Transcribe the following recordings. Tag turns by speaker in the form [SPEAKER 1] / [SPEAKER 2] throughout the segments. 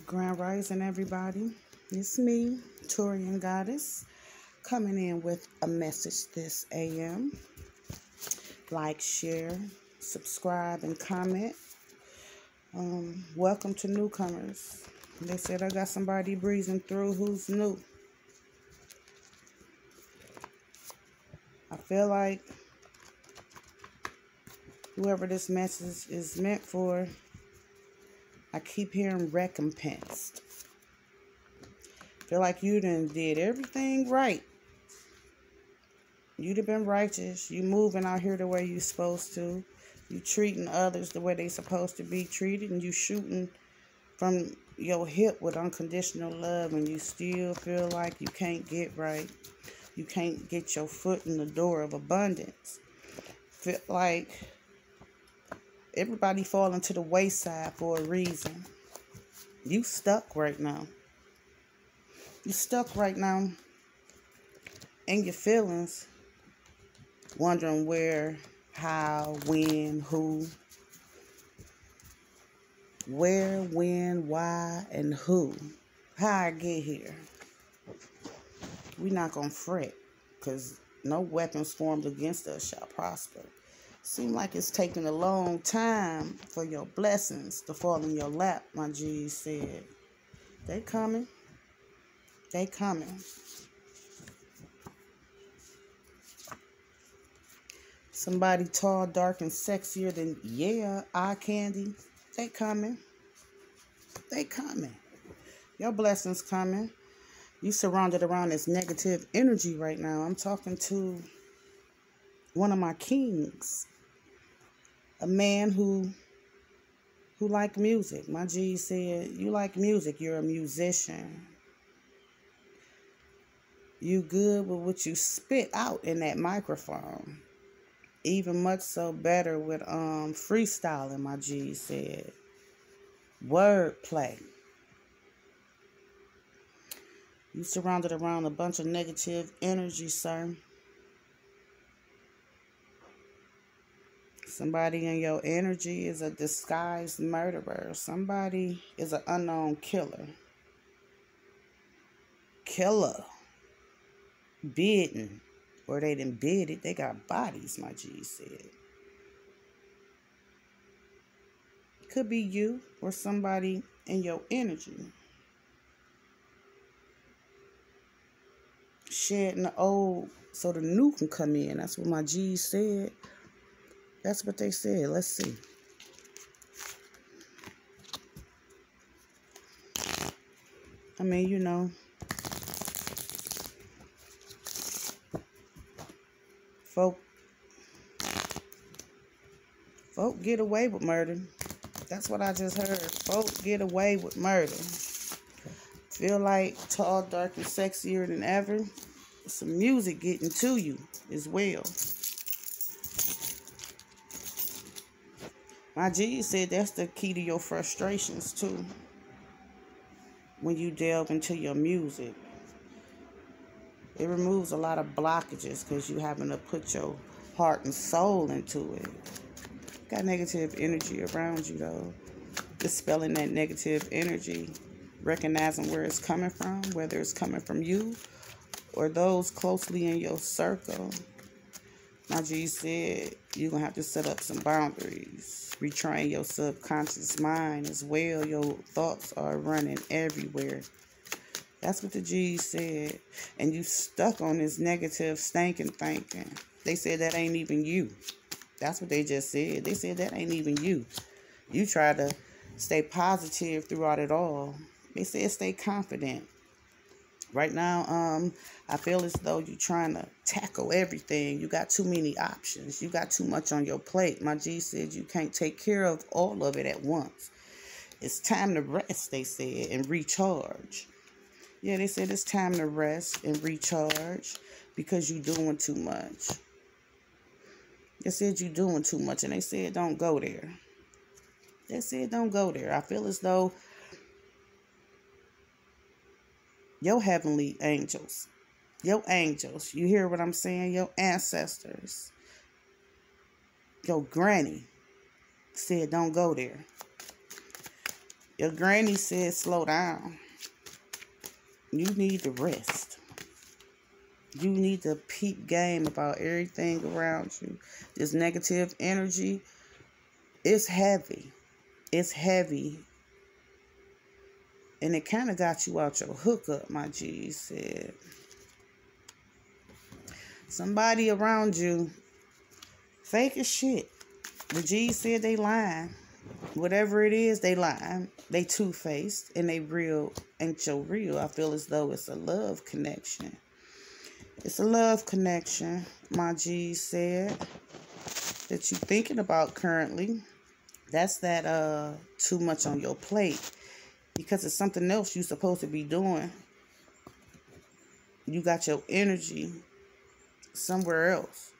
[SPEAKER 1] Grand Rising, everybody. It's me, TaureanGoddess, coming in with a message this AM. Like, share, subscribe, and comment. Welcome to newcomers. They said I got somebody breezing through who's new. I feel like whoever this message is meant for, I keep hearing recompensed. Feel like you done did everything right. You'd have been righteous. You moving out here the way you supposed to. You treating others the way they supposed to be treated. And you shooting from your hip with unconditional love. And you still feel like you can't get right. You can't get your foot in the door of abundance. Feel like everybody falling to the wayside for a reason. You stuck right now. You stuck right now in your feelings, wondering where, how, when, who. Where, when, why, and who. How I get here. We not going to fret, because no weapons formed against us shall prosper. Seem like it's taking a long time for your blessings to fall in your lap, my G's said. They coming. They coming. Somebody tall, dark, and sexier than, eye candy. They coming. They coming. Your blessings coming. You surrounded around this negative energy right now. I'm talking to one of my kings. A man who like music. My G said, you like music. You're a musician. You good with what you spit out in that microphone. Even much so better with freestyling, my G said. Wordplay. You surrounded around a bunch of negative energy, sir. Somebody in your energy is a disguised murderer. Somebody is an unknown killer. Killer. Bidding. Or they done bid it. They got bodies, my G said. Could be you or somebody in your energy. Shedding the old so the new can come in. That's what my G said. That's what they said. Let's see. I mean, you know. Folk get away with murder. That's what I just heard. Folk get away with murder. Feel like tall, dark, and sexier than ever. Some music getting to you as well. My G said that's the key to your frustrations too. When you delve into your music. It removes a lot of blockages because you having to put your heart and soul into it. Got negative energy around you though. Dispelling that negative energy. Recognizing where it's coming from. Whether it's coming from you or those closely in your circle. My G said you're going to have to set up some boundaries. Retrain your subconscious mind as well. Your thoughts are running everywhere. That's what the G said. And you stuck on this negative stinking thinking. They said that ain't even you. That's what they just said. They said that ain't even you. You try to stay positive throughout it all. They said stay confident. Right now, I feel as though you're trying to tackle everything. You got too many options. You got too much on your plate. My G said you can't take care of all of it at once. It's time to rest, they said, and recharge. Yeah, they said it's time to rest and recharge because you're doing too much. They said you're doing too much, and they said don't go there. They said don't go there. I feel as though your heavenly angels, your angels, you hear what I'm saying? Your ancestors, your granny said don't go there. Your granny said slow down. You need to rest. You need to peep game about everything around you. This negative energy, it's heavy. It's heavy. And it kind of got you out your hookup, my G said. Somebody around you, fake as shit. The G said they lying. Whatever it is, they lying. They two-faced and they real ain't your real. I feel as though it's a love connection. It's a love connection, my G said, that you thinking about currently. That's that too much on your plate. Because it's something else you're supposed to be doing. You got your energy somewhere else.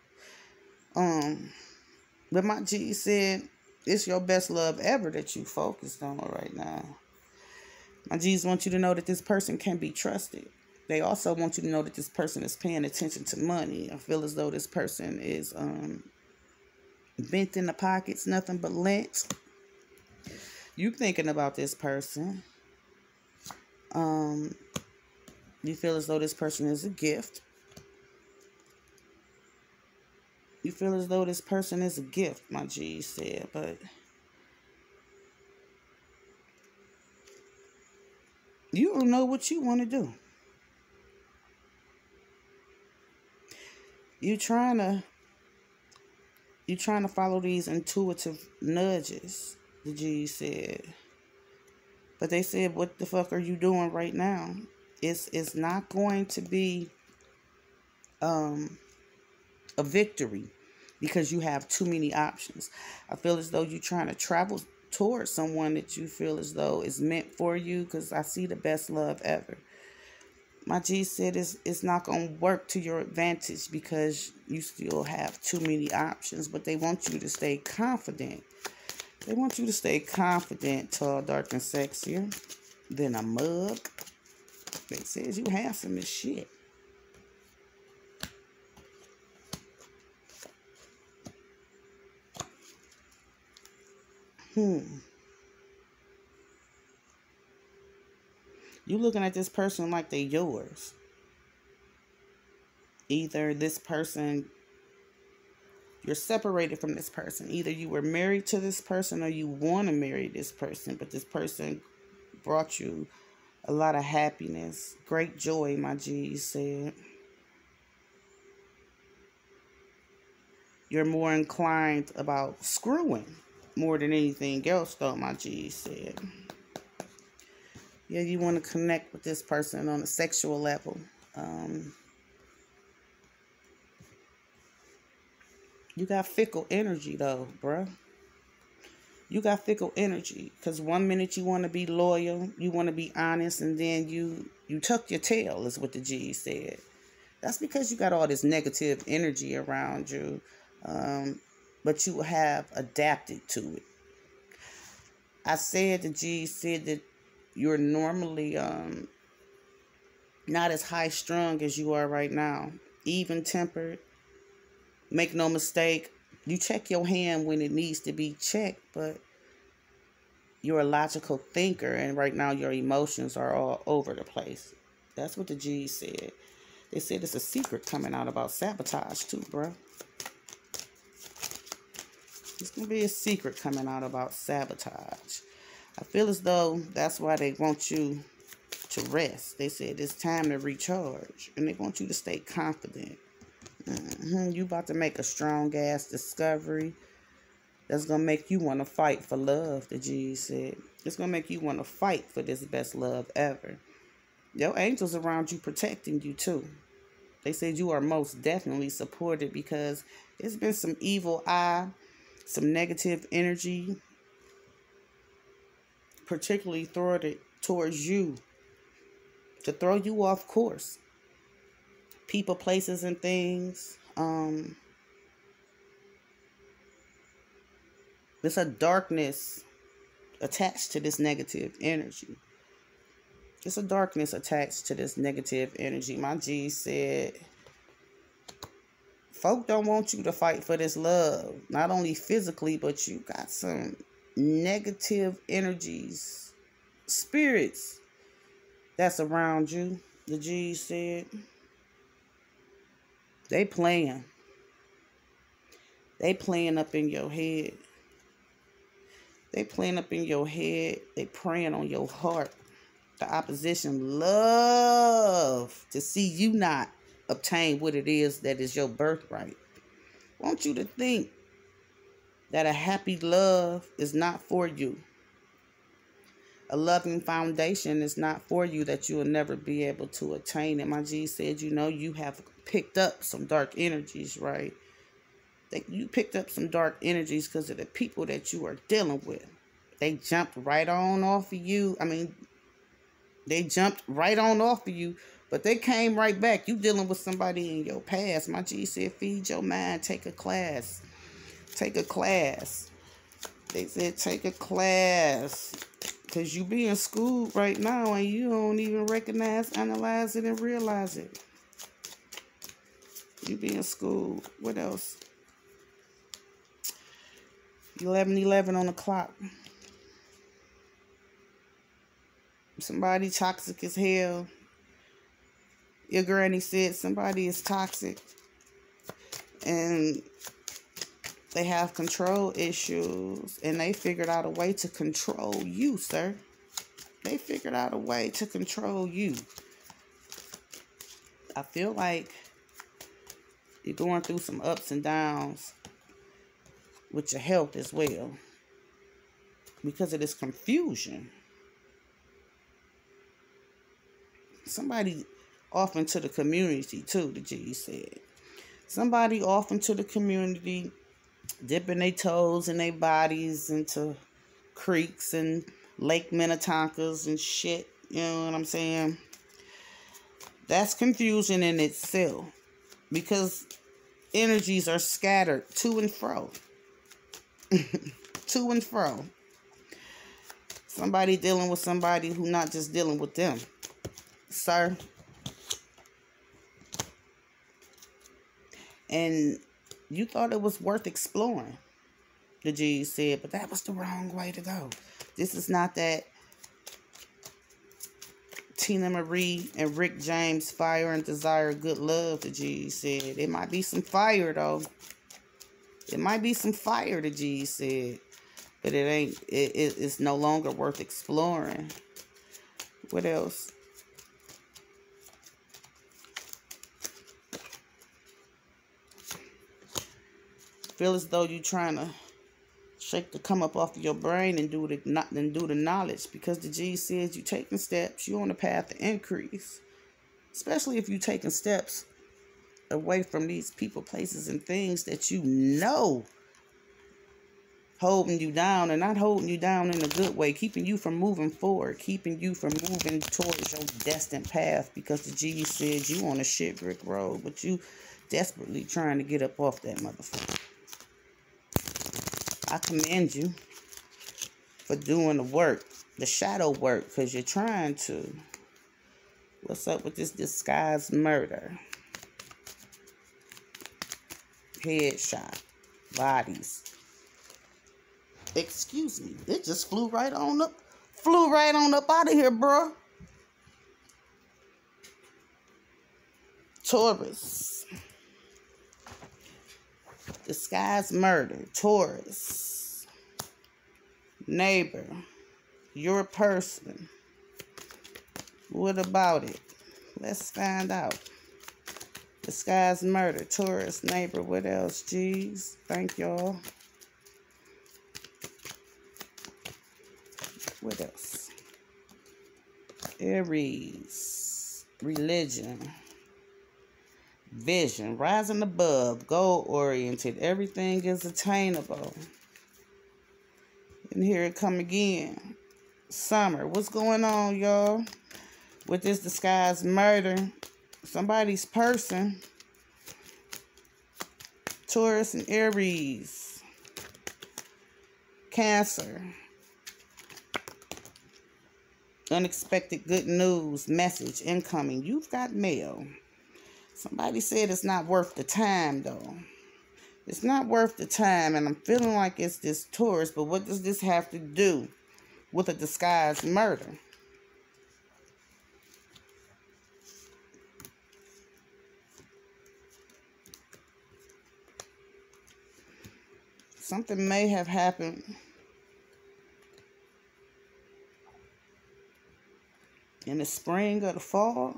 [SPEAKER 1] But my G said it's your best love ever that you focused on right now. My G's want you to know that this person can be trusted. They also want you to know that this person is paying attention to money. I feel as though this person is bent in the pockets, nothing but lint. You thinking about this person. You feel as though this person is a gift. You feel as though this person is a gift, my G said, but you don't know what you want to do. You trying to follow these intuitive nudges, the G said. But they said, what the fuck are you doing right now? It's not going to be a victory because you have too many options. I feel as though you're trying to travel towards someone that you feel as though is meant for you, because I see the best love ever. My G said it's not going to work to your advantage because you still have too many options, but they want you to stay confident. They want you to stay confident, tall, dark, and sexier than a mug. They says you handsome as shit. You looking at this person like they yours. Either this person, you're separated from this person. Either you were married to this person or you want to marry this person, but this person brought you a lot of happiness, great joy, my G said. You're more inclined about screwing more than anything else, though, my G said. Yeah, you want to connect with this person on a sexual level. You got fickle energy, though, bruh. You got fickle energy. Because 1 minute you want to be loyal, you want to be honest, and then you tuck your tail, is what the G said. That's because you got all this negative energy around you. But you have adapted to it. I said the G said that you're normally not as high strung as you are right now. Even tempered. Make no mistake. You check your hand when it needs to be checked, but you're a logical thinker, and right now your emotions are all over the place. That's what the G said. They said it's a secret coming out about sabotage too, bro. There's going to be a secret coming out about sabotage. I feel as though that's why they want you to rest. They said it's time to recharge, and they want you to stay confident. You about to make a strong-ass discovery that's going to make you want to fight for love, the G said. It's going to make you want to fight for this best love ever. Your angels around you protecting you, too. They said you are most definitely supported because it's been some evil eye, some negative energy, particularly thwarted towards you, to throw you off course. People, places, and things. There's a darkness attached to this negative energy. There's a darkness attached to this negative energy. My G said, folk don't want you to fight for this love. Not only physically, but you got some negative energies spirits that's around you, the G's said, they playing. They playing up in your head. They playing up in your head. They praying on your heart. The opposition love to see you not obtain what it is that is your birthright. I want you to think that a happy love is not for you. A loving foundation is not for you, that you will never be able to attain it. My G said, you know, you have picked up some dark energies, right? You picked up some dark energies because of the people that you are dealing with. They jumped right on off of you. They jumped right on off of you, but they came right back. You dealing with somebody in your past. My G said, feed your mind. Take a class. Take a class. They said, take a class. Because you be in school right now and you don't even recognize, analyze it, and realize it. You be in school. What else? 11:11 on the clock. Somebody toxic as hell. Your granny said somebody is toxic. And they have control issues. And they figured out a way to control you, sir. They figured out a way to control you. I feel like you're going through some ups and downs with your health as well, because of this confusion. Somebody off into the community too, the G said. Somebody off into the community, dipping their toes and their bodies into creeks and Lake Minnetonkas and shit. You know what I'm saying? That's confusion in itself, because energies are scattered to and fro. To and fro. Somebody dealing with somebody who not just dealing with them. Sir. And you thought it was worth exploring, the G said, but that was the wrong way to go. This is not that Tina Marie and Rick James fire and desire good love, the G said. It might be some fire though. It might be some fire, the G said, but it's no longer worth exploring. What else? Feel as though you're trying to shake the come up off of your brain and do the knowledge, because the G says you're taking steps. You're on the path to increase, especially if you're taking steps away from these people, places, and things that you know holding you down, and not holding you down in a good way, keeping you from moving forward, keeping you from moving towards your destined path, because the G said you on a shit brick road, but you desperately trying to get up off that motherfucker. I commend you for doing the work, the shadow work, because you're trying to. What's up with this disguised murder? Headshot. Bodies. Excuse me. It just flew right on up out of here, bro. Taurus. Disguised murder. Taurus. Neighbor. Your person. What about it? Let's find out. Disguised murder. Taurus. Neighbor. What else? Jeez. Thank y'all. What else? Aries. Religion. Vision. Rising above. Goal-oriented. Everything is attainable. And here it come again. Summer. What's going on, y'all? With this disguised murder. Somebody's person. Taurus and Aries. Cancer. Unexpected good news. Message incoming. You've got mail. Somebody said it's not worth the time, though. It's not worth the time, and I'm feeling like it's this Taurus, but what does this have to do with a disguised murder. Something may have happened in the spring or the fall.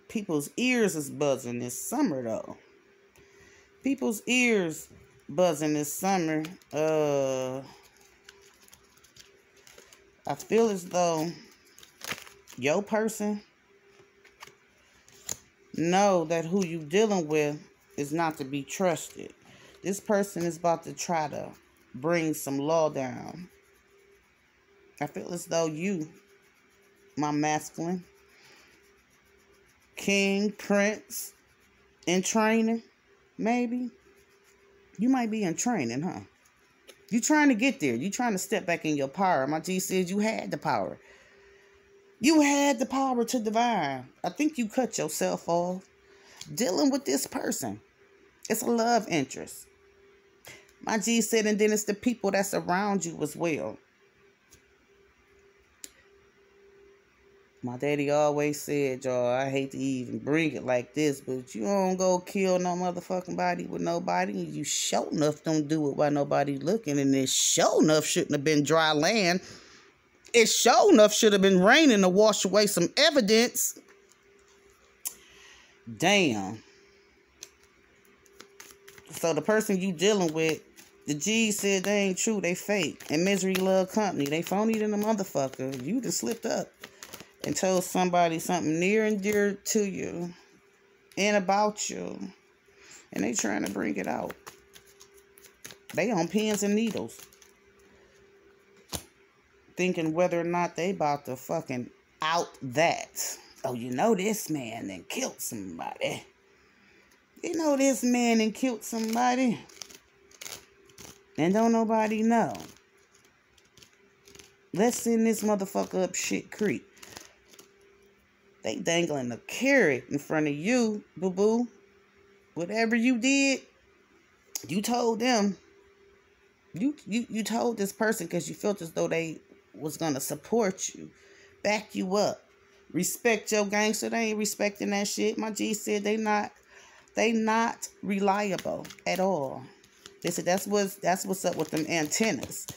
[SPEAKER 1] People's ears is buzzing this summer, though. People's ears buzzing this summer. I feel as though your person know that who you dealing with is not to be trusted. This person is about to try to bring some law down. I feel as though you, my masculine, king, prince, in training, maybe. You might be in training, huh? You trying to get there. You trying to step back in your power. My G said you had the power. You had the power to divine. I think you cut yourself off dealing with this person. It's a love interest. My G said, and then it's the people that's around you as well. My daddy always said, y'all, I hate to even bring it like this, but you don't go kill no motherfucking body with nobody. You sure enough don't do it while nobody looking. And it sure enough shouldn't have been dry land. It sure enough should have been raining to wash away some evidence. Damn. So the person you dealing with, the G said they ain't true, they fake. And Misery Love Company, they phony than the motherfucker. You just slipped up and told somebody something near and dear to you and about you, and they trying to bring it out. They on pins and needles, thinking whether or not they about to fucking out that. Oh, you know this man then killed somebody. You know this man then killed somebody, and don't nobody know. Let's send this motherfucker up shit creek. They dangling a carrot in front of you, boo-boo. Whatever you did, you told them. You told this person because you felt as though they was going to support you, back you up, respect your gangster. They ain't respecting that shit. My G said they not reliable at all. They said that's what's up with them antennas.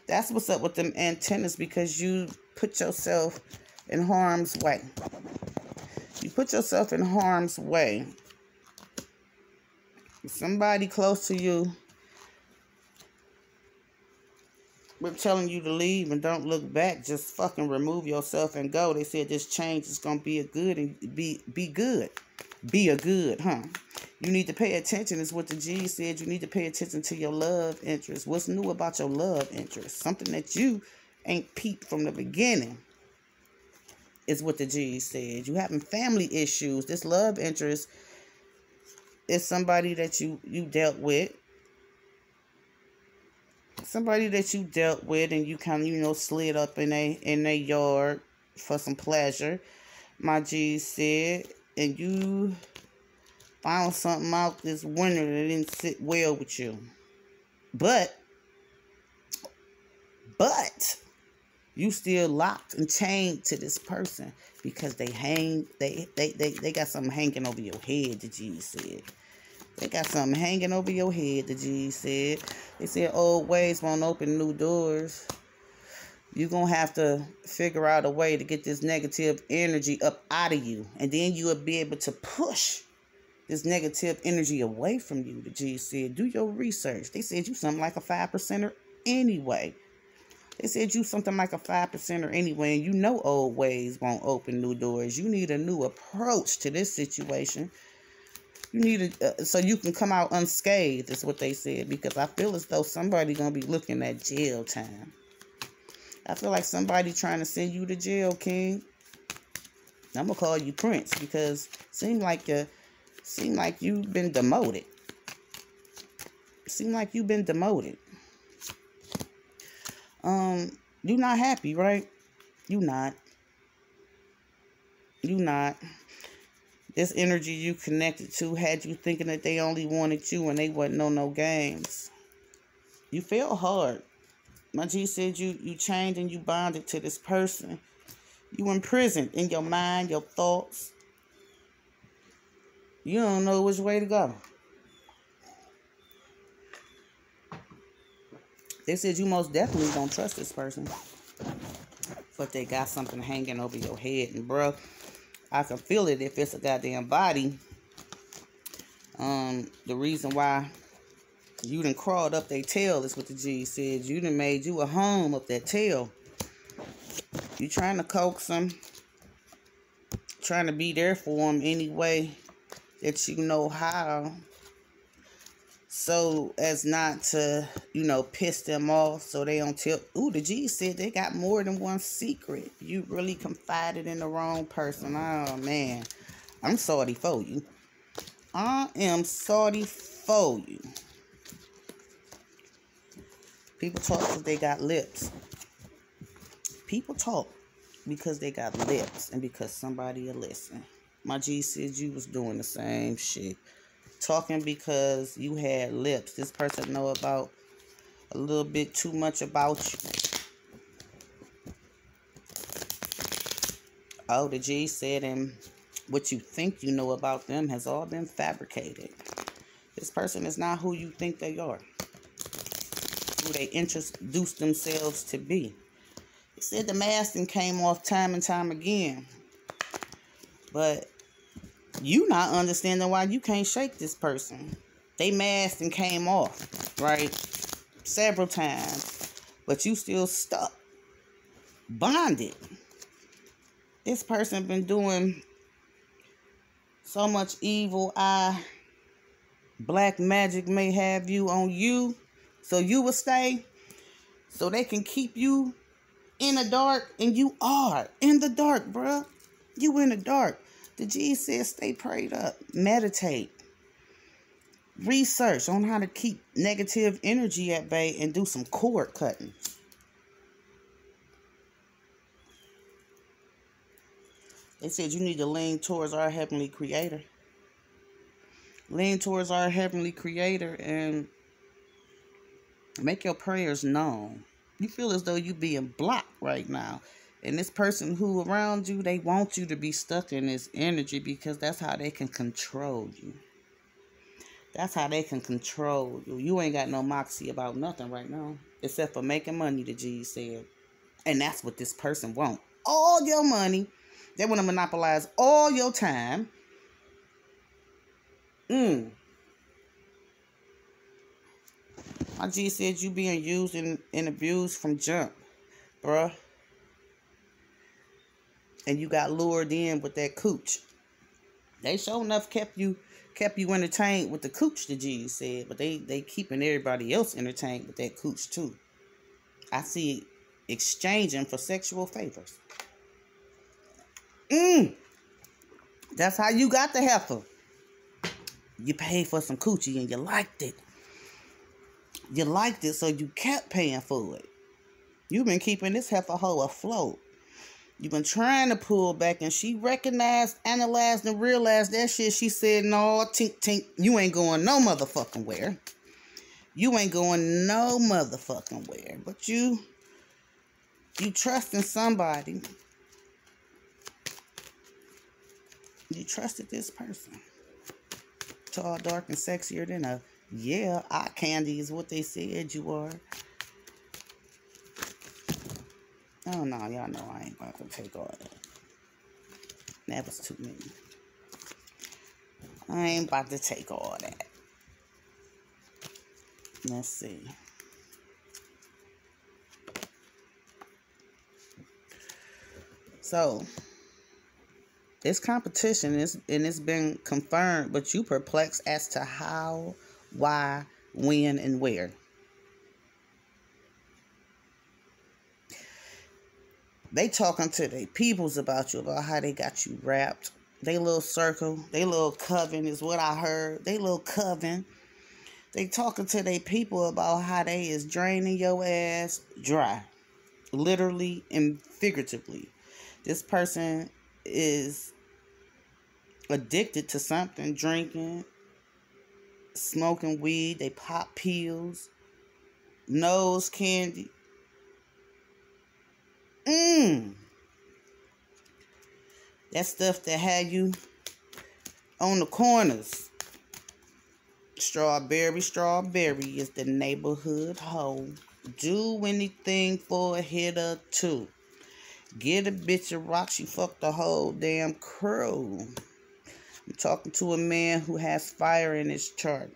[SPEAKER 1] That's what's up with them antennas, because you put yourself in harm's way. You put yourself in harm's way. Somebody close to you we're telling you to leave and don't look back. Just fucking remove yourself and go. They said this change is gonna be a good and be good. Be a good, huh? You need to pay attention, is what the G said. You need to pay attention to your love interest. What's new about your love interest? Something that you ain't peeped from the beginning, is what the G said. You having family issues. This love interest is somebody that you dealt with. Somebody that you dealt with and you kind of, slid up in a yard for some pleasure, my G said, and you found something out this winter that didn't sit well with you. But you still locked and chained to this person because they got something hanging over your head, the G said. They got something hanging over your head, the G said. They said old ways won't open new doors. You're going to have to figure out a way to get this negative energy up out of you. And then you will be able to push this negative energy away from you, the G said. Do your research. They said you something like a 5%er anyway. They said you something like a 5%er anyway. And you know old ways won't open new doors. You need a new approach to this situation. You need so you can come out unscathed, is what they said. Because I feel as though somebody going to be looking at jail time. I feel like somebody trying to send you to jail, King. I'm going to call you Prince, because seem like you've been demoted. Seem like you've been demoted. You not happy, right? You not. This energy you connected to had you thinking that they only wanted you and they wasn't on no games. You fell hard. My G said you chained and you bonded to this person. You imprisoned in your mind, your thoughts. You don't know which way to go. They said you most definitely don't trust this person. But they got something hanging over your head. And bro, I can feel it if it's a goddamn body. The reason why you done crawled up their tail is what the G said. You done made you a home up that tail. You trying to coax them. Trying to be there for them any way that you know how. So as not to, piss them off so they don't tell. Ooh, the G said they got more than one secret. You really confided in the wrong person. Oh, man. I'm sorry for you. I am sorry for you. People talk because they got lips. People talk because they got lips and because somebody will listen. My G said you was doing the same shit. Talking because you had lips. This person know about a little bit too much about you. Oh, the G said, and what you think you know about them has all been fabricated. This person is not who you think they are. Who they introduce themselves to be. They said the masking came off time and time again. But you not understanding why you can't shake this person. They masked and came off, right? Several times. But you still stuck. Bonded. This person been doing so much evil eye. Black magic may have you on you. So you will stay. So they can keep you in the dark. And you are in the dark, bruh. You in the dark. The G says stay prayed up. Meditate. Research on how to keep negative energy at bay and do some cord cutting. They said you need to lean towards our Heavenly Creator. Lean towards our Heavenly Creator and make your prayers known. You feel as though you being blocked right now. And this person who around you, they want you to be stuck in this energy because that's how they can control you. That's how they can control you. You ain't got no moxie about nothing right now. Except for making money, the G said. And that's what this person want. All your money. They want to monopolize all your time. My G said you being used and abused from jump, bruh. And you got lured in with that cooch. They sure enough kept you entertained with the cooch, the G said. But they keeping everybody else entertained with that cooch too. I see exchanging for sexual favors. That's how you got the heifer. You paid for some coochie and you liked it. You liked it, so you kept paying for it. You've been keeping this heifer hoe afloat. You've been trying to pull back, and she recognized, analyzed, and realized that shit. She said, no, tink, tink, you ain't going no motherfucking where. You ain't going no motherfucking where. But you trusting somebody. You trusted this person. Tall, dark, and sexier than a, eye candy is what they said you are. Oh, no, y'all know I ain't about to take all that. That was too many. I ain't about to take all that. Let's see. So, this competition is, and it's been confirmed, but you perplexed as to how, why, when, and where. They talking to their peoples about you, about how they got you wrapped. They little circle, they little coven is what I heard. They little coven. They talking to their people about how they is draining your ass dry. Literally and figuratively. This person is addicted to something, drinking, smoking weed. They pop pills, nose candy. That stuff that had you on the corners. Strawberry is the neighborhood hoe. Do anything for a hit or two. Get a bitch a rock, she fucked the whole damn crew. I'm talking to a man who has fire in his chart.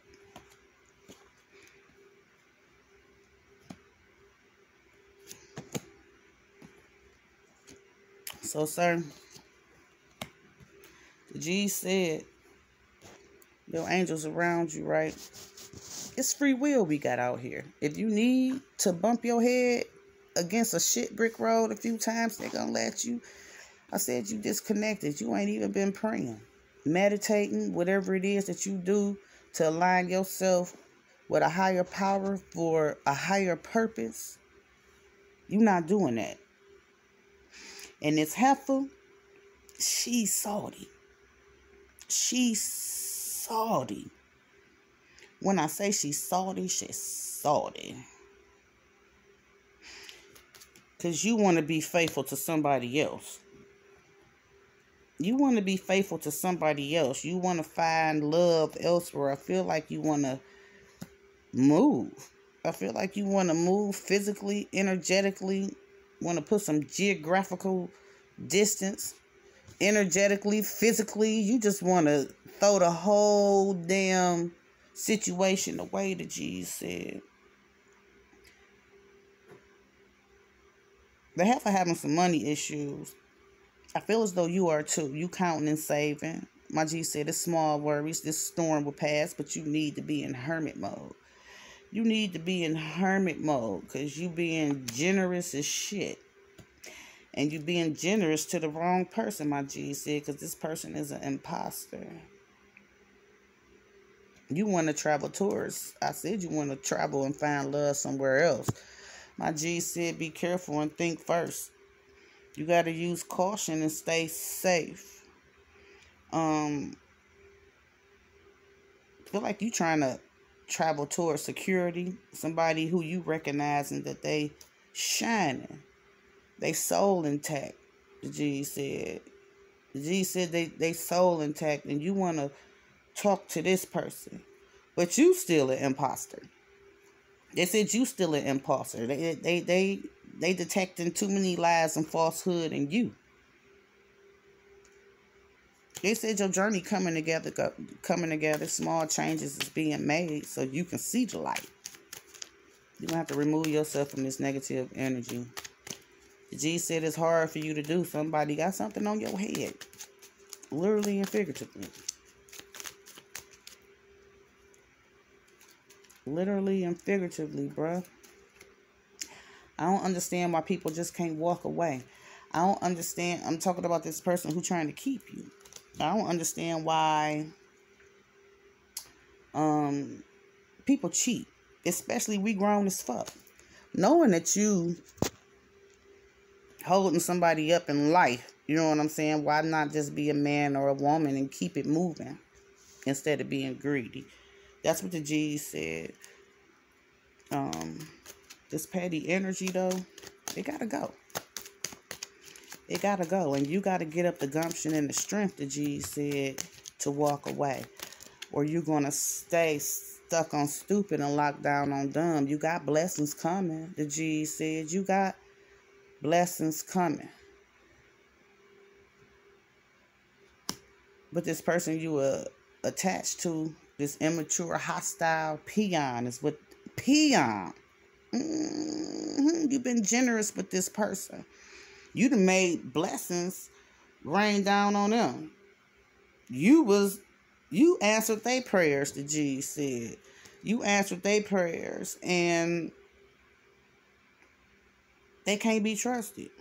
[SPEAKER 1] So, sir, the G said, your angels around you, right? It's free will we got out here. If you need to bump your head against a shit brick road a few times, they're gonna let you. I said you disconnected. You ain't even been praying, meditating, whatever it is that you do to align yourself with a higher power for a higher purpose. You're not doing that. And this heifer, she's salty. She's salty. When I say she's salty, she's salty. Because you want to be faithful to somebody else. You want to be faithful to somebody else. You want to find love elsewhere. I feel like you want to move. I feel like you want to move physically, energetically. Want to put some geographical distance. Energetically, physically. You just want to throw the whole damn situation away, the G said. The heifer having some money issues. I feel as though you are too. You counting and saving. My G said it's small worries. This storm will pass, but you need to be in hermit mode. You need to be in hermit mode because you being generous as shit. And you being generous to the wrong person, my G said, because this person is an imposter. You want to travel tours. I said you want to travel and find love somewhere else. My G said be careful and think first. You got to use caution and stay safe. Feel like you trying to travel towards security. Somebody who you recognizing that they shining. They soul intact, the G said. The G said they soul intact and you want to talk to this person. But you still an imposter. They said you still an imposter. They detecting too many lies and falsehood in you. They said your journey coming together. Small changes is being made so you can see the light. You're going to have to remove yourself from this negative energy. The G said it's hard for you to do. Somebody got something on your head. Literally and figuratively. Literally and figuratively, bruh. I don't understand why people just can't walk away. I don't understand. I'm talking about this person who's trying to keep you. I don't understand why people cheat. Especially we grown as fuck. Knowing that you holding somebody up in life, you know what I'm saying? Why not just be a man or a woman and keep it moving instead of being greedy? That's what the G said. This petty energy, though, it gotta go. It gotta go. And you gotta get up the gumption and the strength, the G said, to walk away. Or you're gonna stay stuck on stupid and locked down on dumb. You got blessings coming, the G said. You got blessings coming. But this person you were attached to, this immature, hostile peon is what peon. You've been generous with this person. You done made blessings rain down on them. You answered their prayers, the G said. You answered their prayers and they can't be trusted.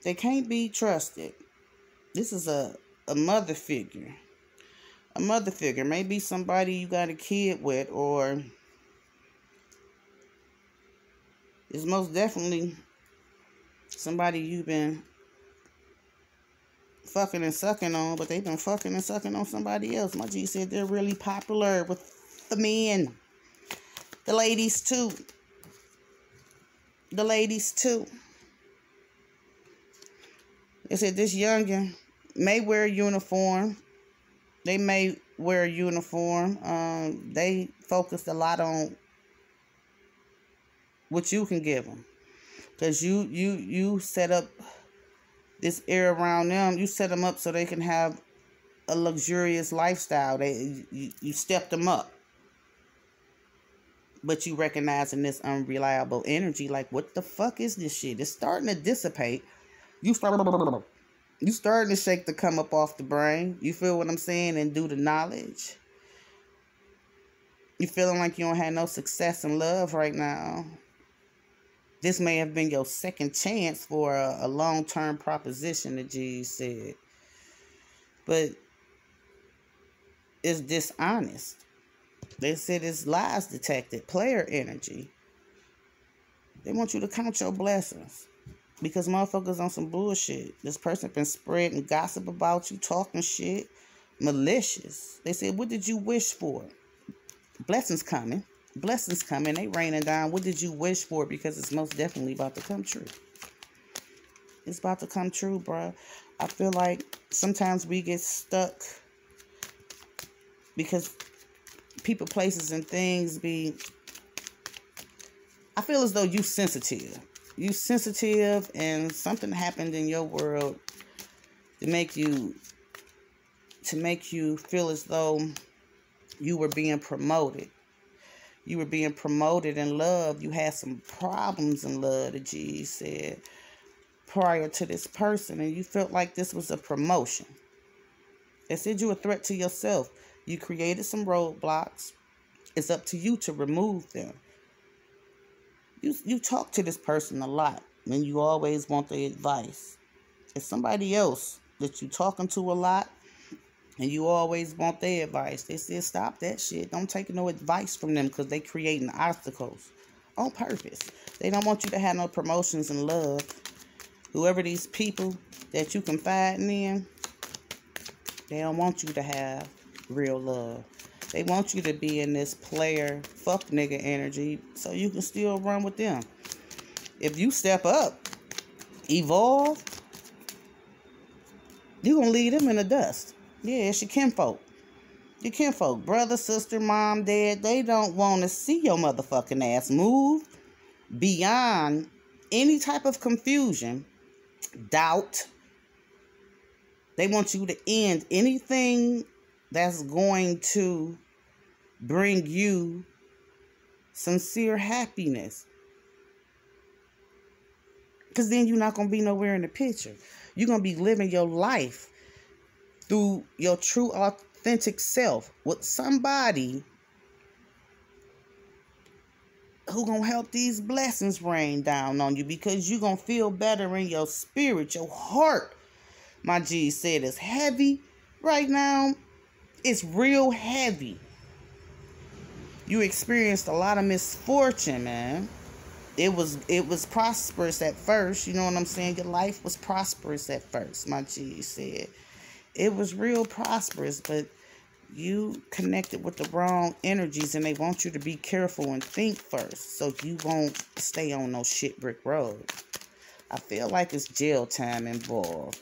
[SPEAKER 1] They can't be trusted. This is a mother figure. A mother figure. Maybe somebody you got a kid with, or it's most definitely somebody you've been fucking and sucking on, but they've been fucking and sucking on somebody else. My G said they're really popular with the men. The ladies too. The ladies too. They said this youngin may wear a uniform. They may wear a uniform. They focused a lot on what you can give them. Because you set up this air around them. You set them up so they can have a luxurious lifestyle. You stepped them up. But you recognizing this unreliable energy, like, what the fuck is this shit? It's starting to dissipate. You starting to shake the come up off the brain. You feel what I'm saying? And do the knowledge. You feeling like you don't have no success in love right now. This may have been your second chance for a long-term proposition, the G said. But it's dishonest. They said it's lies detected, player energy. They want you to count your blessings. Because motherfuckers on some bullshit. This person been spreading gossip about you, talking shit, malicious. They said, what did you wish for? Blessings coming. Blessings coming. They raining down. What did you wish for? Because it's most definitely about to come true. It's about to come true, bruh. I feel like sometimes we get stuck because people, places, and things be... I feel as though you sensitive. You sensitive, and something happened in your world to make you feel as though you were being promoted. You were being promoted in love. You had some problems in love, the G said, prior to this person, and you felt like this was a promotion. They said you were a threat to yourself. You created some roadblocks. It's up to you to remove them. You talk to this person a lot, and you always want their advice. It's somebody else that you talking to a lot, and you always want their advice. They said, stop that shit. Don't take no advice from them because they creating obstacles on purpose. They don't want you to have no promotions in love. Whoever these people that you confiding in, they don't want you to have real love. They want you to be in this player, fuck nigga energy so you can still run with them. If you step up, evolve, you're going to leave them in the dust. Yeah, it's your kinfolk. Your kinfolk, brother, sister, mom, dad, they don't want to see your motherfucking ass move beyond any type of confusion, doubt. They want you to end anything that's going to bring you sincere happiness. Because then you're not going to be nowhere in the picture. You're going to be living your life through your true, authentic self with somebody who going to help these blessings rain down on you, because you're going to feel better in your spirit. Your heart, my G said, is heavy right now. It's real heavy. You experienced a lot of misfortune, man. It was prosperous at first. You know what I'm saying? Your life was prosperous at first, my G said. It was real prosperous, but you connected with the wrong energies, and they want you to be careful and think first so you won't stay on no shit brick road. I feel like it's jail time involved.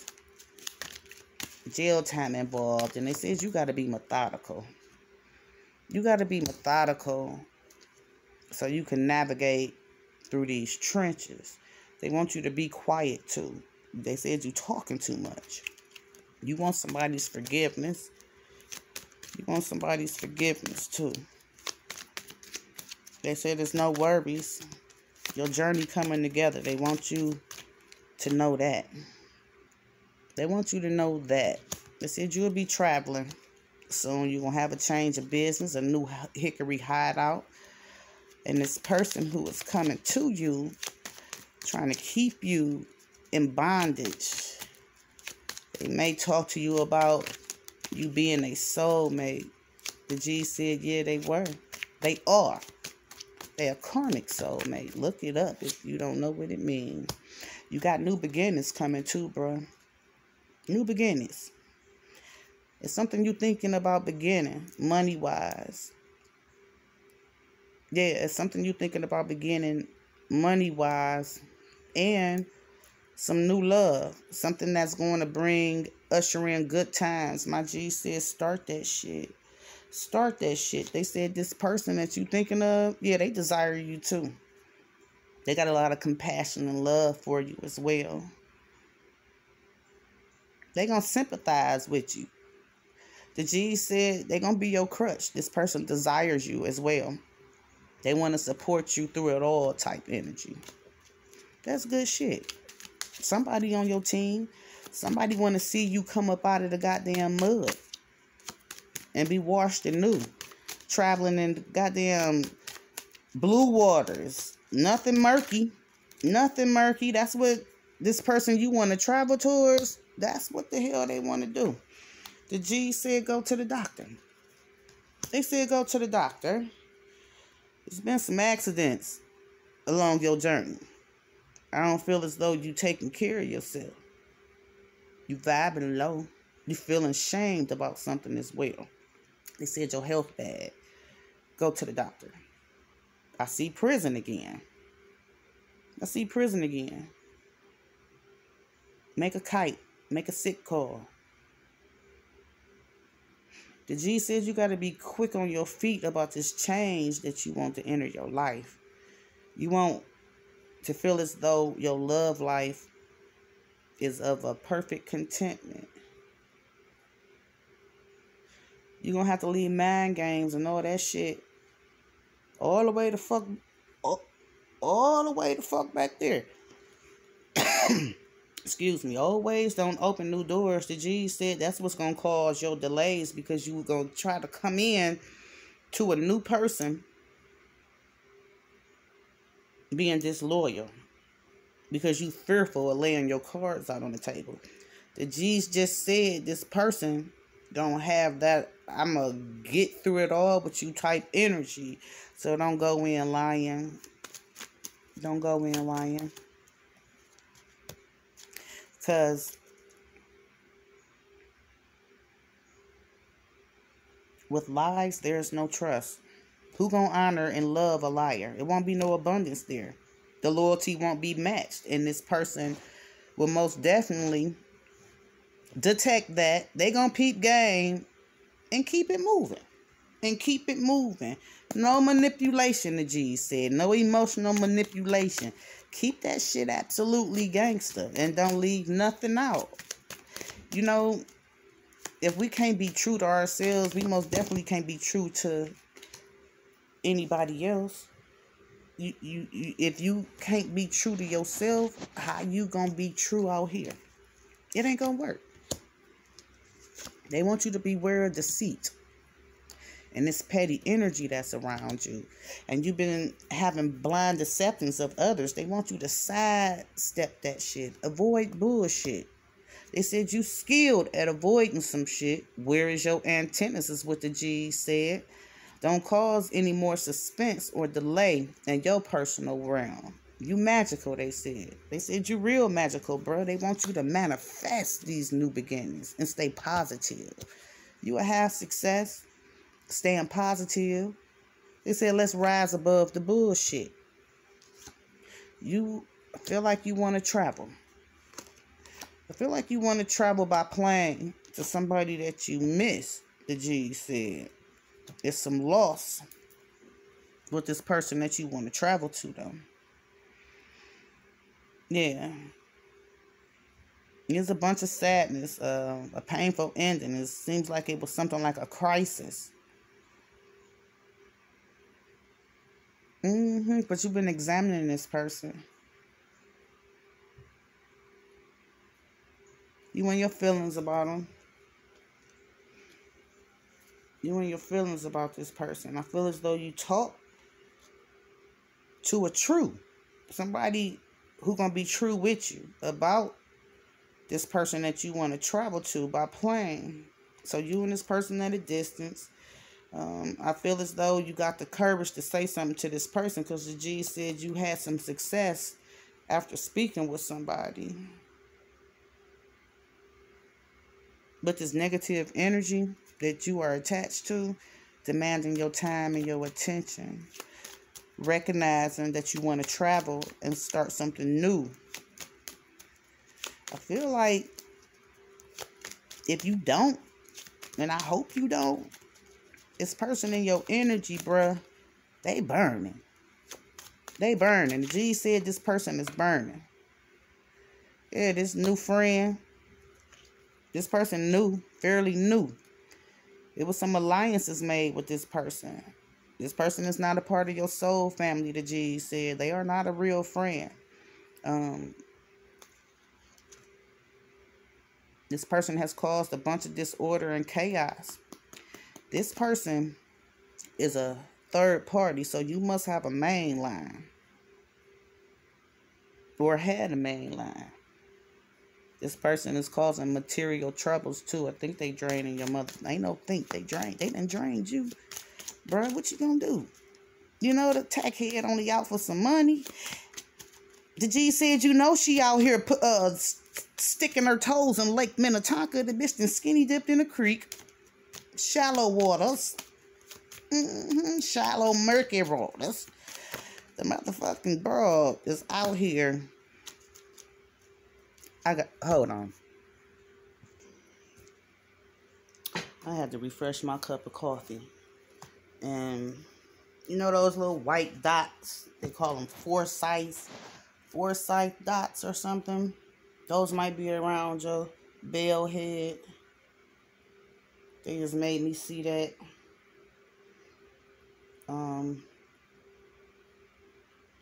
[SPEAKER 1] Jail time involved, and they said you got to be methodical. You got to be methodical so you can navigate through these trenches. They want you to be quiet too. They said you talking too much. You want somebody's forgiveness. You want somebody's forgiveness too. They said there's no worries. Your journey coming together. They want you to know that. They want you to know that. They said you'll be traveling soon. You're going to have a change of business, a new hickory hideout. And this person who is coming to you, trying to keep you in bondage. They may talk to you about you being a soulmate. The G said, yeah, they were. They are. They're a karmic soulmate. Look it up if you don't know what it means. You got new beginnings coming too, bro. New beginnings. It's something you're thinking about beginning, money-wise. Yeah, it's something you're thinking about beginning, money-wise, and some new love, something that's going to usher in good times. My G said, start that shit. Start that shit. They said this person that you thinking of, yeah, they desire you too. They got a lot of compassion and love for you as well. They gonna sympathize with you. The G said they gonna be your crutch. This person desires you as well. They want to support you through it all type energy. That's good shit. Somebody on your team, somebody want to see you come up out of the goddamn mud and be washed anew. Traveling in goddamn blue waters. Nothing murky. Nothing murky. That's what this person you want to travel towards, that's what the hell they want to do. The G said go to the doctor. They said go to the doctor. There's been some accidents along your journey. I don't feel as though you taking care of yourself. You vibing low. You feeling shamed about something as well. They said your health bad. Go to the doctor. I see prison again. I see prison again. Make a kite. Make a sick call. The G says you got to be quick on your feet about this change that you want to enter your life. You want to feel as though your love life is of a perfect contentment. You're going to have to leave mind games and all that shit all the way the fuck back there. Excuse me. Always don't open new doors. The G said that's what's going to cause your delays, because you were going to try to come in to a new person being disloyal because you fearful of laying your cards out on the table. The G's just said this person don't have that I'm going to get through it all with you type energy. So don't go in lying. Don't go in lying. Because with lies, there's no trust. Who gonna honor and love a liar? It won't be no abundance there. The loyalty won't be matched. And this person will most definitely detect that. They gonna peep game and keep it moving. And keep it moving. No manipulation, the G said. No emotional manipulation. Keep that shit absolutely gangster and don't leave nothing out. You know, if we can't be true to ourselves, we most definitely can't be true to anybody else. If you can't be true to yourself, how you gonna be true out here? It ain't gonna work. They want you to beware of deceit and this petty energy that's around you. And you've been having blind acceptance of others. They want you to sidestep that shit. Avoid bullshit. They said you skilled at avoiding some shit. Where is your antennas is what the G said. Don't cause any more suspense or delay in your personal realm. You magical, they said. They said you real magical, bro. They want you to manifest these new beginnings and stay positive. You will have success. Staying positive. They said, let's rise above the bullshit. You feel like you want to travel. I feel like you want to travel by plane to somebody that you miss, the G said. It's some loss with this person that you want to travel to, though. Yeah. There's a bunch of sadness, a painful ending. It seems like it was something like a crisis. But you've been examining this person. You and your feelings about them. You and your feelings about this person. I feel as though you talk to a true. Somebody who gonna be true with you about this person that you want to travel to by plane. So you and this person at a distance. I feel as though you got the courage to say something to this person because the G said you had some success after speaking with somebody. But this negative energy that you are attached to, demanding your time and your attention, recognizing that you want to travel and start something new. I feel like if you don't, and I hope you don't, this person in your energy, bruh, they burning. They burning. The G said this person is burning. Yeah, this new friend, this person new, fairly new. It was some alliances made with this person. This person is not a part of your soul family, the G said. They are not a real friend. This person has caused a bunch of disorder and chaos. This person is a third party, so you must have a main line. Or had a main line. This person is causing material troubles too. I think they draining your mother. Ain't no think they drained. They done drained you. Bruh, what you gonna do? You know the tech head only out for some money. The G said, you know she out here sticking her toes in Lake Minnetonka. The bitch done skinny dipped in a creek. Shallow waters. Shallow murky waters. The motherfucking bro is out here. Hold on. I had to refresh my cup of coffee. And you know those little white dots? They call them foresight dots or something. Those might be around your bell head. They just made me see that.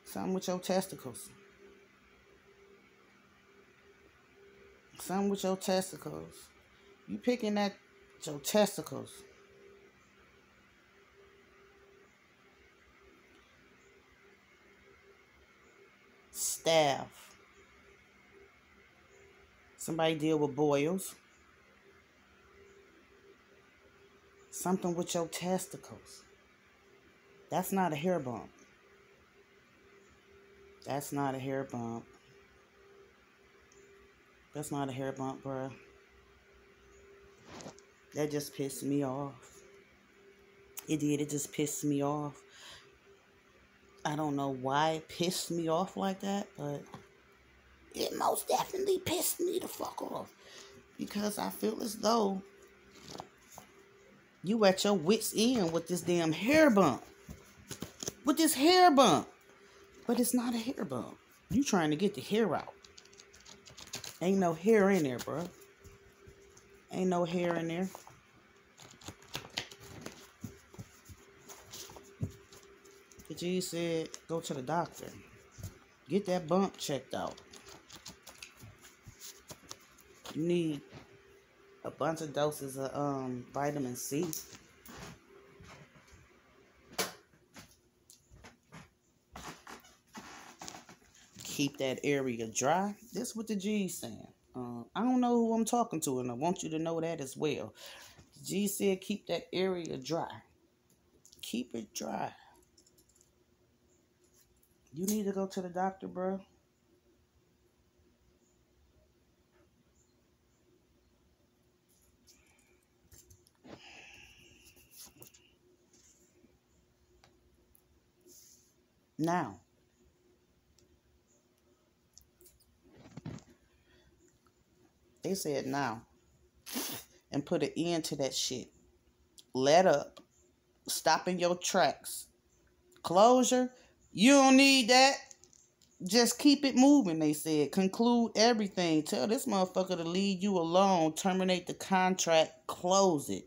[SPEAKER 1] Something with your testicles. Something with your testicles. You picking at your testicles. Staff. Somebody deal with boils. Something with your testicles. That's not a hair bump. That's not a hair bump. That's not a hair bump, bruh. That just pissed me off. It did. It just pissed me off. I don't know why it pissed me off like that, but it most definitely pissed me the fuck off. Because I feel as though you at your wit's end with this damn hair bump. With this hair bump. But it's not a hair bump. You trying to get the hair out. Ain't no hair in there, bro. Ain't no hair in there. The G said, go to the doctor. Get that bump checked out. You need a bunch of doses of vitamin C. Keep that area dry. That's what the G's saying. I don't know who I'm talking to, and I want you to know that as well. The G said keep that area dry. Keep it dry. You need to go to the doctor, bro. Now. They said now. And put an end to that shit. Let up. Stop in your tracks. Closure. You don't need that. Just keep it moving, they said. Conclude everything. Tell this motherfucker to leave you alone. Terminate the contract. Close it.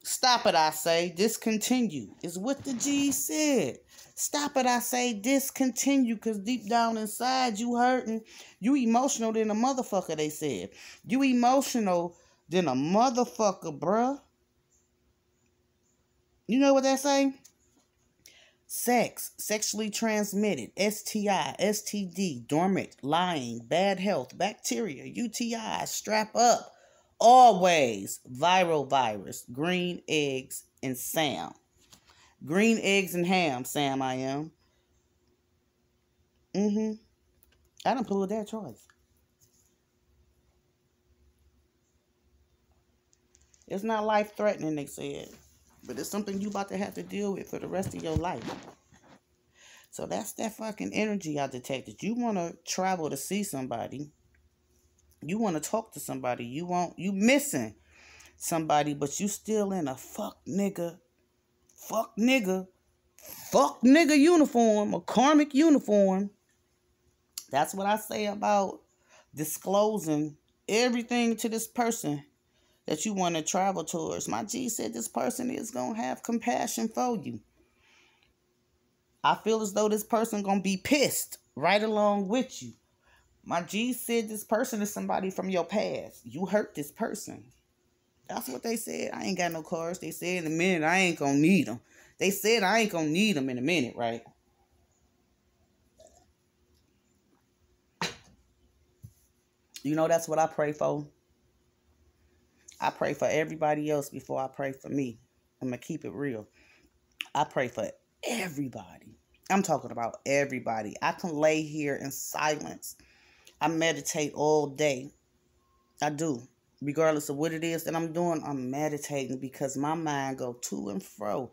[SPEAKER 1] Stop it, I say. Discontinue. Is what the G said. Stop it, I say. Discontinue. Because deep down inside, you hurting. You emotional than a motherfucker, they said. You emotional than a motherfucker, bruh. You know what they say? Sex, sexually transmitted, STI, STD, dormant, lying, bad health, bacteria, UTI, strap up, always, viral virus, green eggs, and Sam. Green eggs and ham, Sam, I am. I done pulled that choice. It's not life-threatening, they said. But it's something you about to have to deal with for the rest of your life. So that's that fucking energy I detected. You want to travel to see somebody. You want to talk to somebody. You missing somebody, but you still in a fuck nigga uniform, a karmic uniform. That's what I say about disclosing everything to this person that you want to travel towards. My G said this person is going to have compassion for you. I feel as though this person going to be pissed right along with you. My G said this person is somebody from your past. You hurt this person. That's what they said. I ain't got no cars. They said in a minute I ain't going to need them. They said I ain't going to need them in a minute, right? You know, that's what I pray for. I pray for everybody else before I pray for me. I'm going to keep it real. I pray for everybody. I'm talking about everybody. I can lay here in silence. I meditate all day. I do. Regardless of what it is that I'm doing, I'm meditating because my mind go to and fro.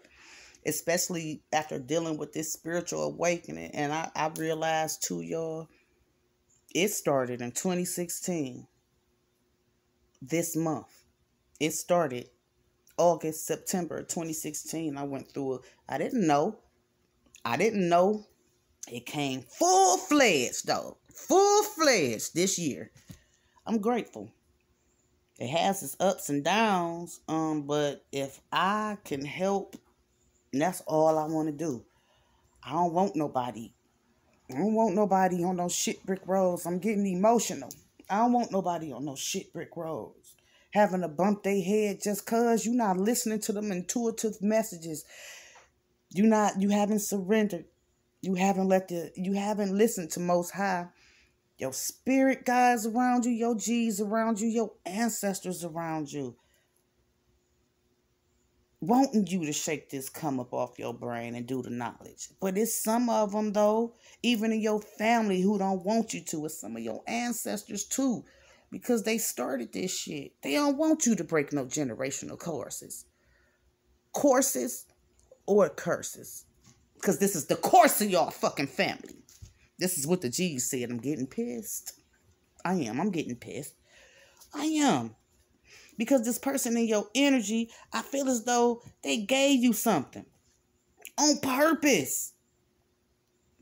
[SPEAKER 1] Especially after dealing with this spiritual awakening. And I realized too, y'all, it started in 2016. This month. It started August, September 2016. I went through it. I didn't know. It came full-fledged, though. Full-fledged this year. I'm grateful. It has its ups and downs, but if I can help, that's all I want to do. I don't want nobody on those shit brick roads. I'm getting emotional. I don't want nobody on those shit brick roads having to bump their head just cause you not listening to them intuitive messages. You haven't surrendered. You haven't listened to Most High. Your spirit guides around you, your G's around you, your ancestors around you. Wanting you to shake this come up off your brain and do the knowledge. But it's some of them, though, even in your family who don't want you to. It's some of your ancestors, too, because they started this shit. They don't want you to break no generational curses. Courses or curses. Because this is the course of y'all fucking family. This is what the G's said. I'm getting pissed. I am. I'm getting pissed. I am. Because this person in your energy, I feel as though they gave you something. On purpose.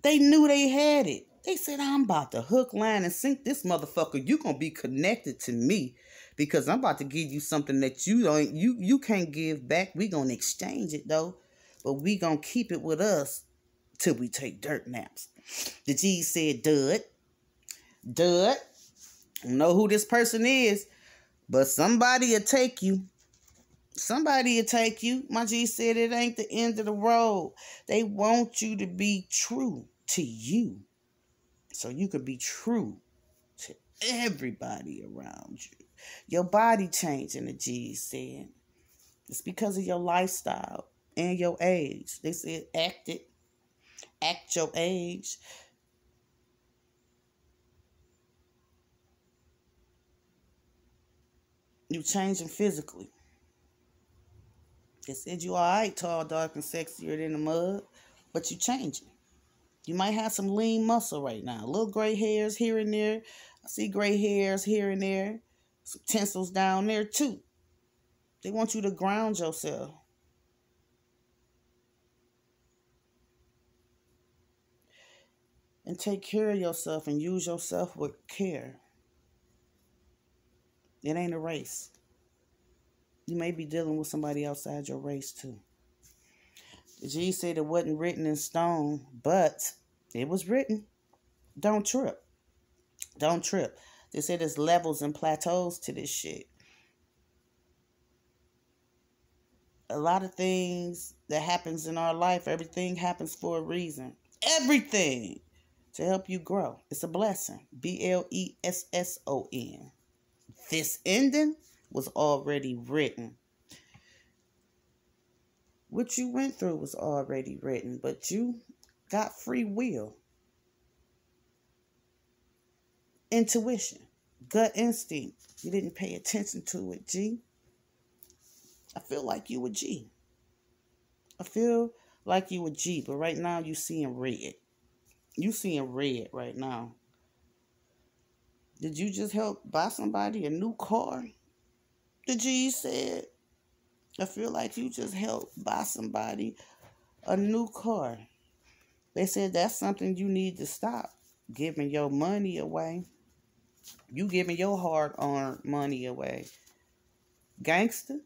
[SPEAKER 1] They knew they had it. They said, I'm about to hook, line, and sink this motherfucker. You gonna be connected to me. Because I'm about to give you something that you can't give back. We gonna exchange it though. But we gonna keep it with us till we take dirt naps. The G said, Dud. I don't know who this person is. But somebody will take you. Somebody will take you. My G said it ain't the end of the road. They want you to be true to you. So you could be true to everybody around you. Your body changing, the G said. It's because of your lifestyle and your age. They said act your age. You changing physically. They said you alright, tall, dark, and sexier than the mud, but you changing. You might have some lean muscle right now. Little gray hairs here and there. I see gray hairs here and there. Some tinsels down there too. They want you to ground yourself. And take care of yourself and use yourself with care. It ain't a race. You may be dealing with somebody outside your race too. The G said it wasn't written in stone, but it was written. Don't trip. Don't trip. They said there's levels and plateaus to this shit. A lot of things that happens in our life, everything happens for a reason. Everything to help you grow. It's a blessing. BLESSON. This ending was already written. What you went through was already written, but you got free will. Intuition. Gut instinct. You didn't pay attention to it, G. I feel like you a G. I feel like you a G, but right now you seeing red. You seeing red right now. Did you just help buy somebody a new car? The G said, I feel like you just helped buy somebody a new car. They said that's something you need to stop. Giving your money away. You giving your hard-earned money away. Gangster.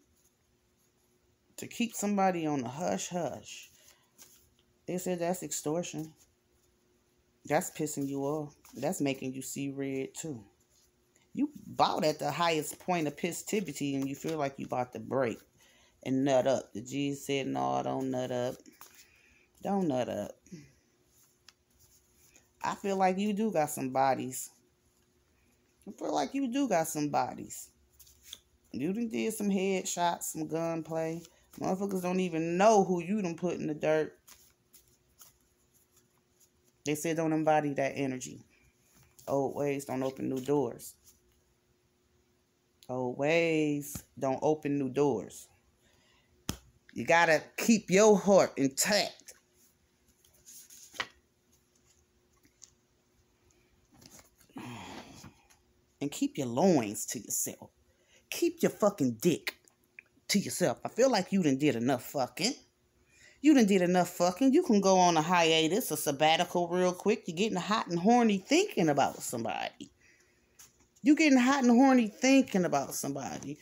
[SPEAKER 1] To keep somebody on the hush-hush. They said that's extortion. That's pissing you off. That's making you see red too. You bought at the highest point of positivity and you feel like you about to break and nut up. The G said, no, don't nut up. Don't nut up. I feel like you do got some bodies. I feel like you do got some bodies. You done did some headshots, some gunplay. Motherfuckers don't even know who you done put in the dirt. They said don't embody that energy. Old ways don't open new doors. Old ways don't open new doors. You gotta keep your heart intact. And keep your loins to yourself. Keep your fucking dick to yourself. I feel like you done did enough fucking. You done did enough fucking. You can go on a hiatus, a sabbatical real quick. You're getting hot and horny thinking about somebody. You getting hot and horny thinking about somebody.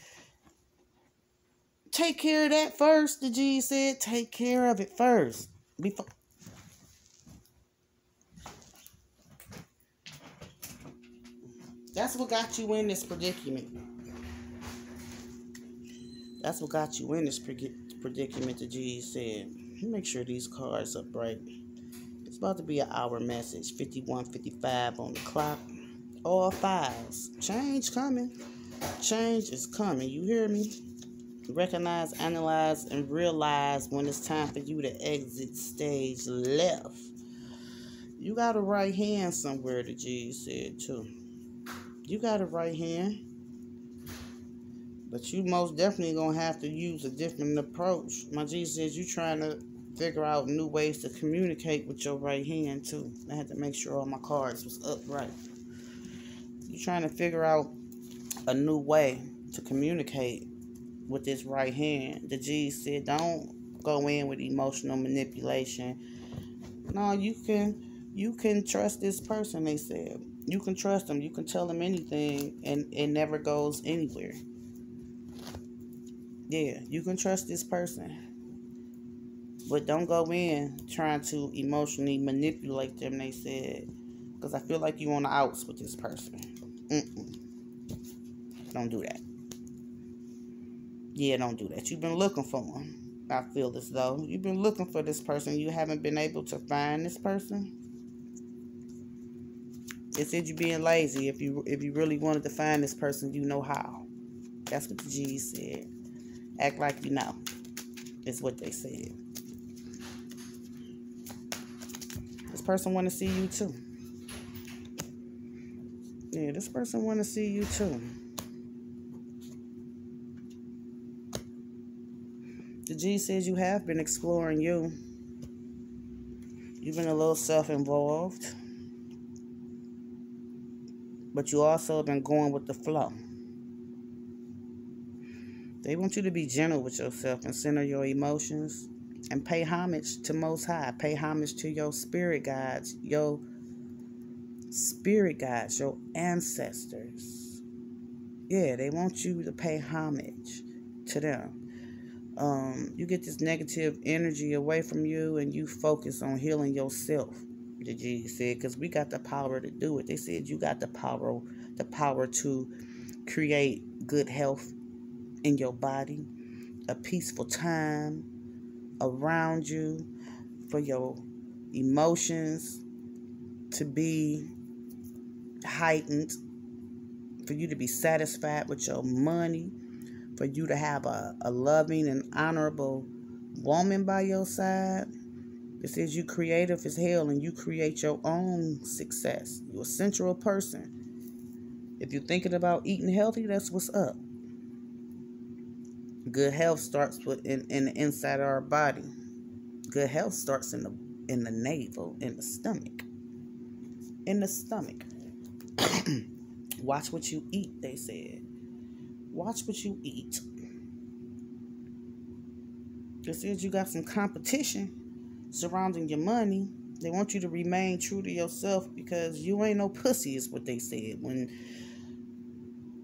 [SPEAKER 1] Take care of that first, the G said. Take care of it first. Before. That's what got you in this predicament. That's what got you in this predicament, the G said. Make sure these cards are bright. It's about to be an hour message. 51:55 on the clock. All fives. Change coming. Change is coming. You hear me? Recognize, analyze, and realize when it's time for you to exit stage left. You got a right hand somewhere, the G said too. You got a right hand. But you most definitely going to have to use a different approach. My G says you trying to figure out new ways to communicate with your right hand, too. I had to make sure all my cards was upright. You trying to figure out a new way to communicate with this right hand. The G said don't go in with emotional manipulation. No, you can trust this person, they said. You can trust them. You can tell them anything, and it never goes anywhere. Yeah, you can trust this person. But don't go in trying to emotionally manipulate them, they said. Because I feel like you on the outs with this person. Don't do that. Yeah, don't do that. You've been looking for him. I feel as though you've been looking for this person. You haven't been able to find this person. They said you're being lazy. If you really wanted to find this person, you know how. That's what the G said. Act like you know. Is what they said. This person want to see you too. Yeah, this person want to see you too. The G says you have been exploring you. You've been a little self-involved. But you also have been going with the flow. They want you to be gentle with yourself and center your emotions and pay homage to Most High. Pay homage to your spirit guides, your ancestors. Yeah, they want you to pay homage to them. You get this negative energy away from you and you focus on healing yourself, the G said, because we got the power to do it. They said you got the power to create good health in your body, a peaceful time around you, for your emotions to be heightened, for you to be satisfied with your money, for you to have a loving and honorable woman by your side. It says you creative as hell and you create your own success. You're a central person. If you're thinking about eating healthy, that's what's up. Good health starts in the inside of our body. Good health starts in the navel, in the stomach. In the stomach. Watch what you eat, they said. Watch what you eat. They said you got some competition surrounding your money. They want you to remain true to yourself because you ain't no pussy, is what they said. When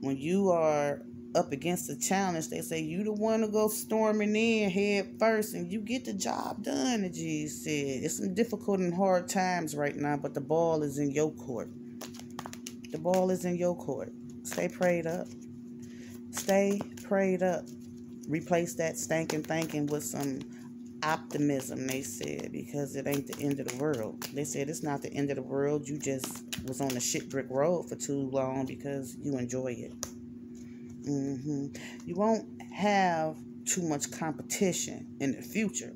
[SPEAKER 1] you are up against a challenge, they say you the one to go storming in head first and you get the job done, the G said. It's some difficult and hard times right now, but the ball is in your court. The ball is in your court. Stay prayed up. Stay prayed up. Replace that stinking thinking with some optimism, they said, because it ain't the end of the world. They said it's not the end of the world. You just was on a shit brick road for too long because you enjoy it. You won't have too much competition in the future.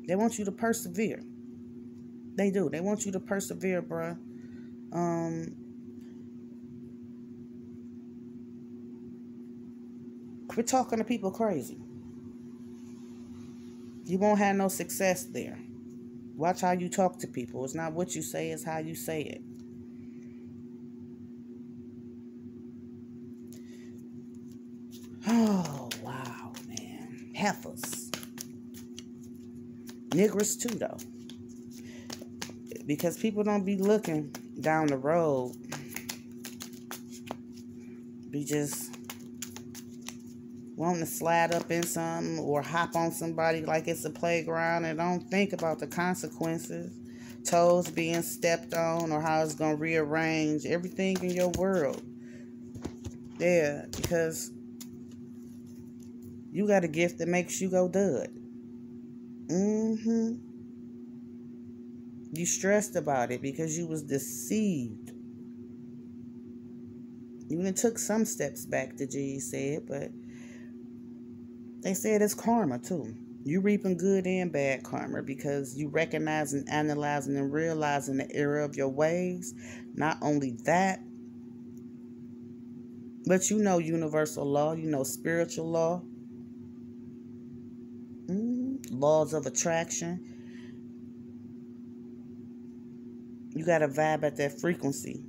[SPEAKER 1] They want you to persevere. They do. They want you to persevere, bruh. Quit talking to people crazy. You won't have no success there. Watch how you talk to people. It's not what you say, it's how you say it. Oh, wow, man. Heifers. Niggers too, though. Because people don't be looking down the road. Be just wanting to slide up in something or hop on somebody like it's a playground and don't think about the consequences. Toes being stepped on or how it's going to rearrange everything in your world. Yeah, because you got a gift that makes you go dud. You stressed about it because you was deceived. You even took some steps back, the G said, but they said it's karma too. You reaping good and bad karma because you recognizing, analyzing, and realizing the error of your ways. Not only that, but you know universal law, you know spiritual law, laws of attraction. You got to vibe at that frequency.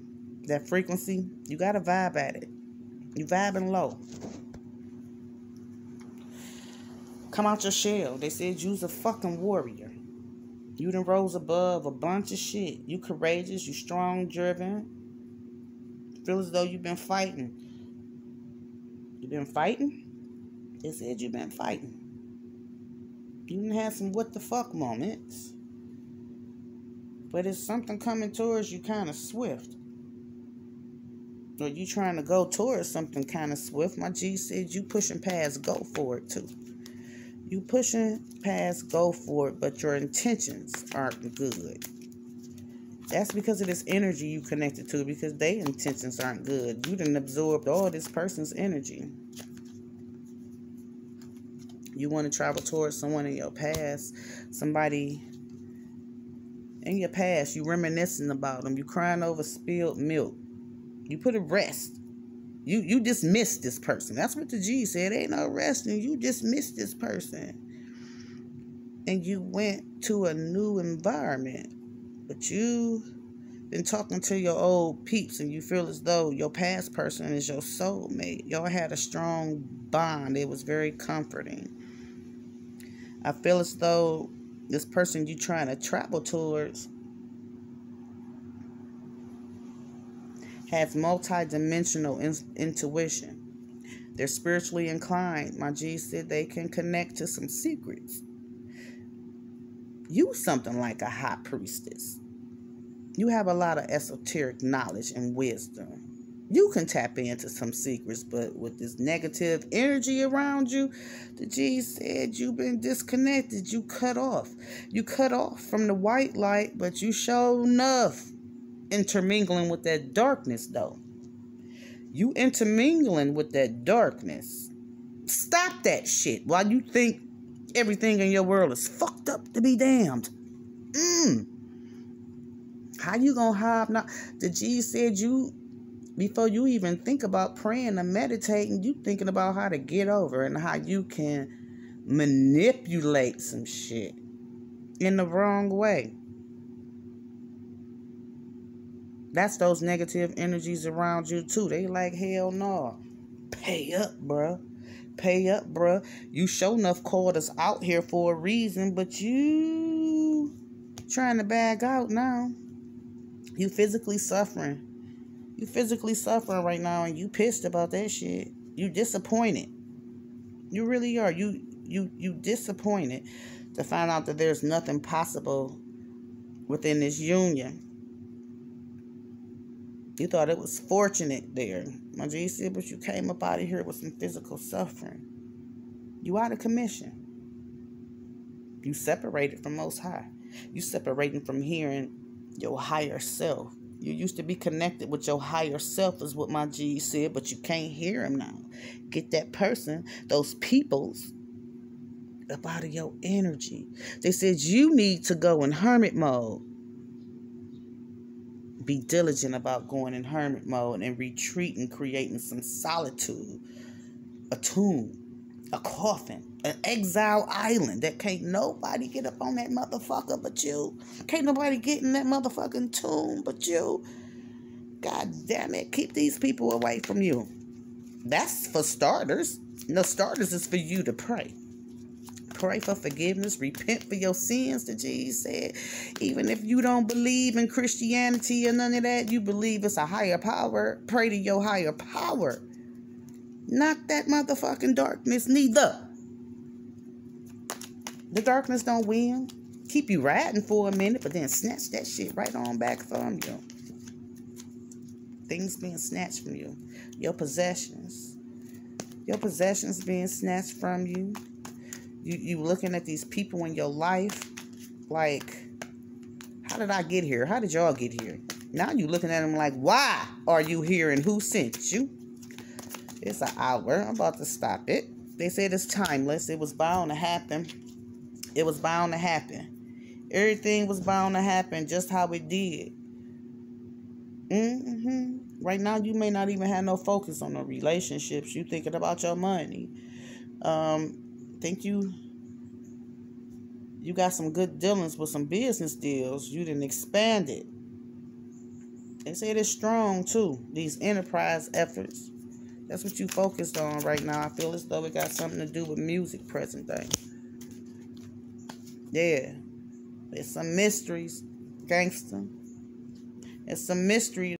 [SPEAKER 1] That frequency, you got to vibe at it. You vibing low. Come out your shell. They said you's a fucking warrior. You done rose above a bunch of shit. You courageous. You strong, driven. Feel as though you've been fighting. You been fighting? They said you been fighting. You done had some what the fuck moments. But it's something coming towards you kind of swift. Or you trying to go towards something kind of swift. My G said you pushing past go for it too. You pushing past go for it, but your intentions aren't good. That's because of this energy you connected to, because their intentions aren't good. You done absorbed all this person's energy. You want to travel towards someone in your past, somebody in your past, you reminiscing about them, you crying over spilled milk. You put a rest. You dismiss this person. That's what the G said. Ain't no resting. You dismiss this person. And you went to a new environment. But you been talking to your old peeps and you feel as though your past person is your soulmate. Y'all had a strong bond. It was very comforting. I feel as though this person you trying to travel towards has multi-dimensional intuition. They're spiritually inclined. My G said they can connect to some secrets. You something like a high priestess. You have a lot of esoteric knowledge and wisdom. You can tap into some secrets, but with this negative energy around you, the G said you've been disconnected. You cut off. You cut off from the white light, but you show enough intermingling with that darkness, though. You intermingling with that darkness. Stop that shit while you think everything in your world is fucked up to be damned. How you gonna have not? The G said you, before you even think about praying or meditating, you thinking about how to get over and how you can manipulate some shit in the wrong way. That's those negative energies around you too. They like, hell no. Pay up, bruh. Pay up, bruh. You sure enough called us out here for a reason, but you trying to bag out now. You physically suffering. You physically suffering right now, and you pissed about that shit. You disappointed. You really are. You disappointed to find out that there's nothing possible within this union. You thought it was fortunate there. My G said, but you came up out of here with some physical suffering. You out of commission. You separated from Most High. You separating from hearing your higher self. You used to be connected with your higher self, is what my G said, but you can't hear him now. Get that person, those peoples, up out of your energy. They said you need to go in hermit mode. Be diligent about going in hermit mode and retreating, creating some solitude, a tomb, a coffin, an exile island that can't nobody get up on that motherfucker but you. Can't nobody get in that motherfucking tomb but you. God damn it. Keep these people away from you. That's for starters. No, starters is for you to pray. Pray for forgiveness. Repent for your sins, the Jesus said. Even if you don't believe in Christianity or none of that, you believe it's a higher power. Pray to your higher power. Not that motherfucking darkness neither. The darkness don't win. Keep you riding for a minute, but then snatch that shit right on back from you. Things being snatched from you. Your possessions. Your possessions being snatched from you. You looking at these people in your life like, how did I get here? How did y'all get here? Now you looking at them like, why are you here and who sent you? It's an hour. I'm about to stop it. They said it's timeless. It was bound to happen. It was bound to happen. Everything was bound to happen just how it did. Right now, you may not even have no focus on no relationships. You thinking about your money. Think you got some good dealings with some business deals. You didn't expand it. They say it's strong too. These enterprise efforts. That's what you focused on right now. I feel as though it got something to do with music present day. Yeah. There's some mysteries, gangster. There's some mysteries.